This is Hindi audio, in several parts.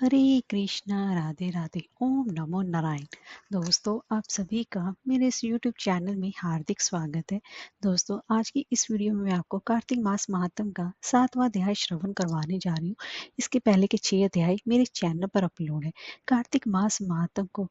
हरे कृष्णा राधे राधे ओम नमो नारायण। दोस्तों, आप सभी का मेरे इस YouTube चैनल में हार्दिक स्वागत है। दोस्तों, आज की इस वीडियो में मैं आपको कार्तिक मास महात्म का 7वां अध्याय श्रवण करवाने जा रही हूँ। इसके पहले के 6 अध्याय मेरे चैनल पर अपलोड है। कार्तिक मास महात्म को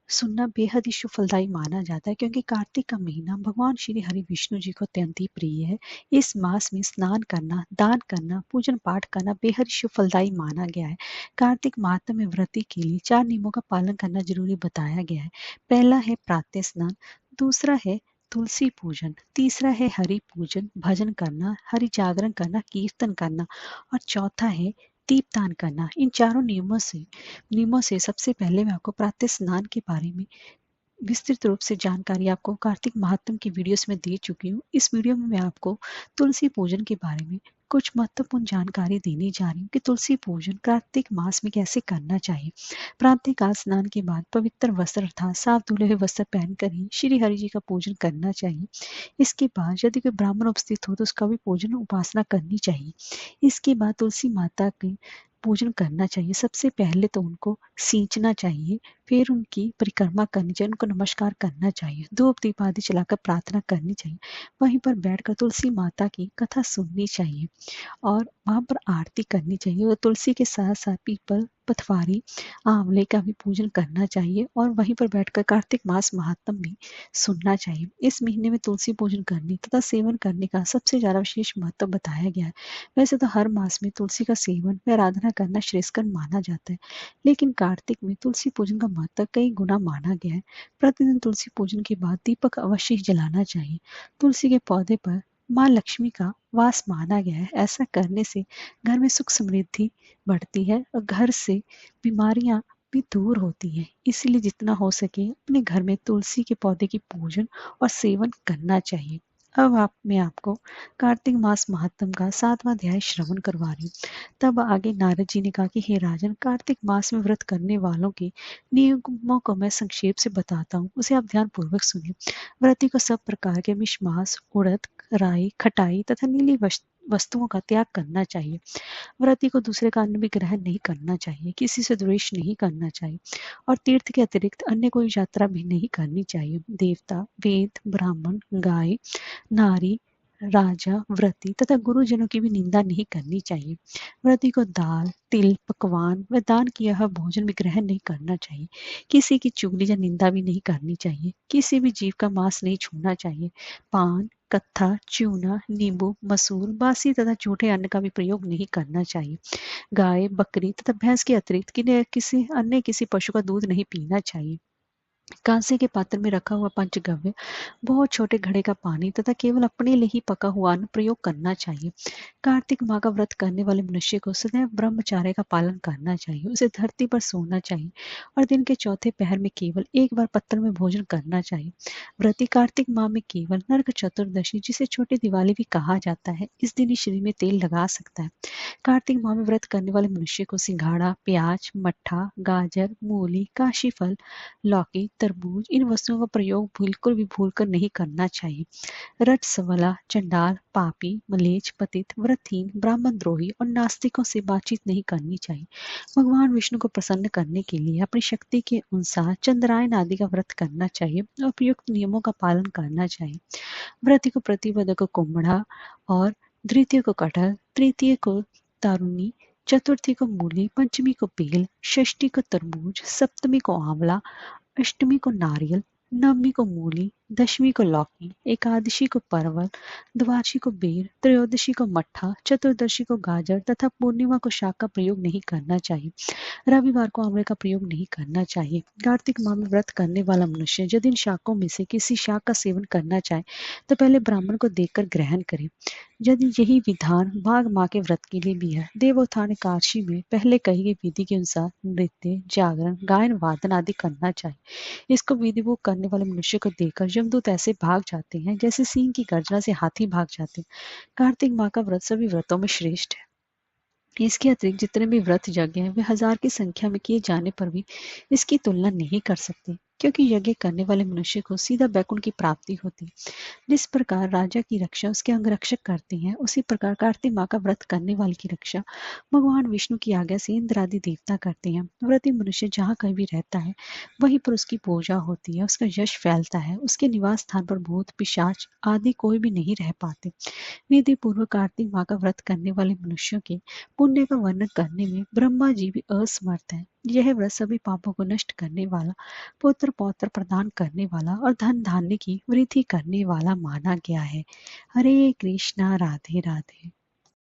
सुनना बेहद ही शुभ फलदायी माना जाता है, क्योंकि कार्तिक का महीना भगवान श्री हरि विष्णु जी को अत्यंत ही प्रिय है। इस मास में स्नान करना, दान करना, पूजन पाठ करना बेहद शुभ फलदायी माना गया है। कार्तिक माह में व्रती के लिए 4 नियमों का पालन करना जरूरी बताया गया है। पहला है प्रातः स्नान, दूसरा है तुलसी पूजन, तीसरा है हरि पूजन, भजन करना, हरि जागरण करना, कीर्तन करना, और चौथा है दीपदान करना। इन चारों नियमों से सबसे पहले मैं आपको प्रातः स्नान के बारे में विस्तृत रूप से जानकारी आपको कार्तिक महात्म की वीडियोस में दे चुकी हूँ। इस वीडियो में मैं आपको तुलसी पूजन के बारे में कुछ महत्वपूर्ण जानकारी देने जा रही हूँ कि तुलसी पूजन कार्तिक मास में कैसे करना चाहिए। प्रातः काल स्नान के बाद पवित्र वस्त्र अर्थात साफ धुले हुए वस्त्र पहनकर ही श्री हरि जी का पूजन करना चाहिए। इसके बाद यदि कोई ब्राह्मण उपस्थित हो तो उसका भी पूजन उपासना करनी चाहिए। इसके बाद तुलसी माता के पूजन करना चाहिए। सबसे पहले तो उनको सींचना चाहिए, फिर उनकी परिक्रमा करनी चाहिए, उनको नमस्कार करना चाहिए, धूप दीप आदि जलाकर प्रार्थना करनी चाहिए। वहीं पर बैठकर तुलसी माता की कथा सुननी चाहिए और वहां पर आरती करनी चाहिए। और तुलसी के साथ साथ पीपल, पथवारी, आंवले का भी पूजन करना चाहिए और वहीं पर बैठकर कार्तिक मास महात्म भी सुनना चाहिए। इस महीने में तुलसी पूजन करने तथा सेवन करने का सबसे ज्यादा विशेष महत्व बताया गया है। वैसे तो हर मास में तुलसी का सेवन व आराधना करना श्रेयस्कर माना जाता है, लेकिन कार्तिक में तुलसी पूजन का महत्व कई गुना माना गया है। प्रतिदिन तुलसी पूजन के बाद दीपक अवश्य ही जलाना चाहिए। तुलसी के पौधे पर माँ लक्ष्मी का वास माना गया है। ऐसा करने से घर में सुख समृद्धि बढ़ती है और घर से बीमारियां भी दूर होती हैं। इसीलिए जितना हो सके अपने घर में तुलसी के पौधे की पूजन और सेवन करना चाहिए। अब मैं आपको कार्तिक मास महात्म का 7वां अध्याय श्रवण करवा रही हूँ। तब आगे नारद जी ने कहा कि हे राजन, कार्तिक मास में व्रत करने वालों के नियमों को मैं संक्षेप से बताता हूँ, उसे आप ध्यान पूर्वक सुनिए। व्रती को सब प्रकार के मिष्मास, उड़द, राई, खटाई तथा नीली वस्तुओं का त्याग करना चाहिए। व्रती को दूसरे का अन्न भी ग्रहण नहीं करना चाहिए, किसी से द्वेष नहीं करना चाहिए और तीर्थ के अतिरिक्त अन्य कोई यात्रा भी नहीं करनी चाहिए। देवता, वेद, ब्राह्मण, गाय, नारी, राजा, व्रती तथा गुरुजनों की भी निंदा नहीं करनी चाहिए। व्रती को दाल, तिल, पकवान व दान किया हुआ भोजन भी ग्रहण नहीं करना चाहिए। किसी की चुगली या निंदा भी नहीं करनी चाहिए। किसी भी जीव का मांस नहीं छूना चाहिए। पान, कत्था, चूना, नींबू, मसूर, बासी तथा झूठे अन्न का भी प्रयोग नहीं करना चाहिए। गाय, बकरी तथा भैंस के अतिरिक्त किसी पशु का दूध नहीं पीना चाहिए। कांसे के पात्र में रखा हुआ पंचगव्य, बहुत छोटे घड़े का पानी तथा केवल अपने लिए ही पका हुआ अन्न प्रयोग करना चाहिए। कार्तिक माह का व्रत करने वाले मनुष्य को सदैव ब्रह्मचार्य का पालन करना चाहिए। उसे धरती पर सोना चाहिए और दिन के चौथे पहर में केवल एक बार पत्थर में भोजन करना चाहिए। व्रती कार्तिक माह में केवल नरक चतुर्दशी, जिसे छोटी दिवाली भी कहा जाता है, इस दिन ही शरीर में तेल लगा सकता है। कार्तिक माह में व्रत करने वाले मनुष्य को सिंघाड़ा, प्याज, मट्ठा, गाजर, मूली, काशी फल, लौकी, तरबूज, इन वस्तुओं का प्रयोग बिल्कुल भी भूलकर नहीं करना चाहिए। रजस्वला, चंडाल, पापी, मलेच्छ, पतित, व्रतहीन, ब्राह्मण द्रोही और नास्तिकों से बातचीत नहीं करनी चाहिए। भगवान विष्णु को प्रसन्न करने के लिए अपनी शक्ति के अनुसार चंद्रायन आदि का व्रत करना चाहिए और उपयुक्त नियमों का पालन करना चाहिए। व्रती को प्रतिपद को कुम्भड़ा और द्वितीय को कटहल, तृतीय को तारुणी, चतुर्थी को मूली, पंचमी को बेल, षष्ठी को तरबूज, सप्तमी को आंवला, अष्टमी को नारियल, नवमी को मूली, दशमी को लौकी, एकादशी को परवल, द्वादशी को बेर, त्रयोदशी को मट्ठा, चतुर्दशी को गाजर तथा पूर्णिमा को शाक का प्रयोग नहीं करना चाहिए। रविवार को आंवले का प्रयोग नहीं करना चाहिए। कार्तिक माह में व्रत करने वाला मनुष्य यदि इन शाकों में से किसी शाक का सेवन करना चाहे तो पहले ब्राह्मण को देखकर ग्रहण करे। यदि यही विधान माघ माह के व्रत के लिए भी है। देवोत्थान एकादशी में पहले कही गई विधि के अनुसार नृत्य, जागरण, गायन, वादन आदि करना चाहिए। इसको विधिवत करने वाले मनुष्य को देखकर यमदूत ऐसे भाग जाते हैं जैसे सिंह की गर्जना से हाथी भाग जाते हैं। कार्तिक माह का व्रत सभी व्रतों में श्रेष्ठ है। इसके अतिरिक्त जितने भी व्रत यज्ञ हैं वे हजार की संख्या में किए जाने पर भी इसकी तुलना नहीं कर सकते। क्योंकि यज्ञ करने वाले मनुष्य को सीधा बैकुंठ की प्राप्ति होती। जिस प्रकार राजा की रक्षा उसके अंगरक्षक करते हैं, उसी प्रकार कार्तिक माह का व्रत करने वाले की रक्षा भगवान विष्णु की आज्ञा से इंद्र आदि देवता करते हैं। व्रती मनुष्य जहाँ कहीं भी रहता है, वहीं पर उसकी पूजा होती है, उसका यश फैलता है। उसके निवास स्थान पर भूत पिशाच आदि कोई भी नहीं रह पाते। विधि पूर्वक कार्तिक माह का व्रत करने वाले मनुष्यों के पुण्य का वर्णन करने में ब्रह्मा जी भी असमर्थ है। यह व्रत सभी पापों को नष्ट करने वाला, पुत्र पौत्र प्रदान करने वाला और धन धान्य की वृद्धि करने वाला माना गया है। हरे कृष्णा, राधे राधे।